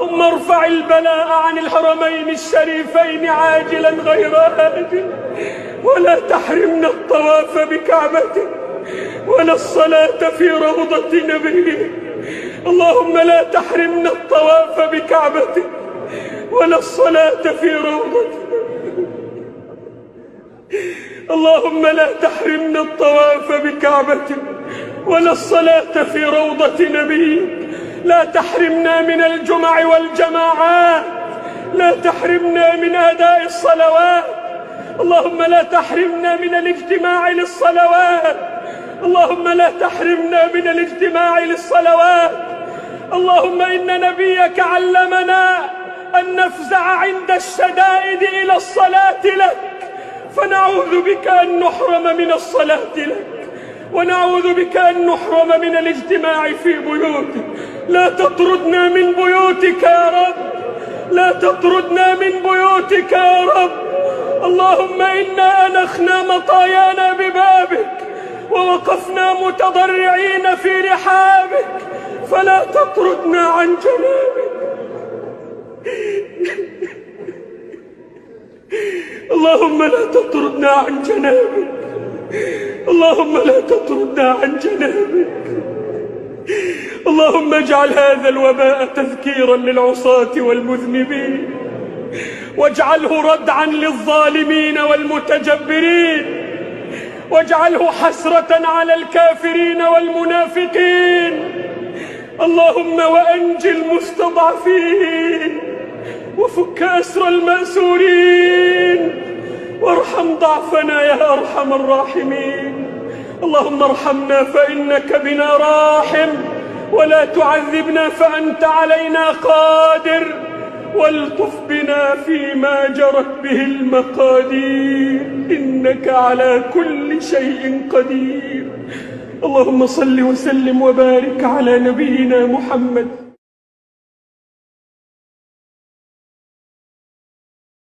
اللهم ارفع البلاء عن الحرمين الشريفين عاجلا غير آجل، ولا تحرمنا الطواف بكعبته ولا الصلاة في روضة نبيه. اللهم لا تحرمنا الطواف بكعبته ولا الصلاة في روضته. اللهم لا تحرمنا الطواف بكعبته ولا الصلاة في روضة نبيك. لا تحرمنا من الجمع والجماعات، لا تحرمنا من أداء الصلوات. اللهم لا تحرمنا من الاجتماع للصلوات. اللهم لا تحرمنا من الاجتماع للصلوات. اللهم إن نبيك علمنا أن نفزع عند الشدائد إلى الصلاة لك، فنعوذ بك أن نحرم من الصلاة لك، ونعوذ بك أن نحرم من الاجتماع في بيوتك. لا تطردنا من بيوتك يا رب، لا تطردنا من بيوتك يا رب. اللهم إنا أنخنا مطايانا ببابك ووقفنا متضرعين في رحابك، فلا تطردنا عن جنابك. اللهم لا تطردنا عن جنابك، اللهم لا تطردنا عن جنابك. اللهم اجعل هذا الوباء تذكيرا للعصاة والمذنبين، واجعله ردعا للظالمين والمتجبرين، واجعله حسرة على الكافرين والمنافقين. اللهم وأنج المستضعفين، وفك أسر المأسورين، وارحم ضعفنا يا أرحم الراحمين. اللهم ارحمنا فإنك بنا راحم، ولا تعذبنا فأنت علينا قادر، والطف بنا فيما جرت به المقادير، إنك على كل شيء قدير. اللهم صل وسلم وبارك على نبينا محمد.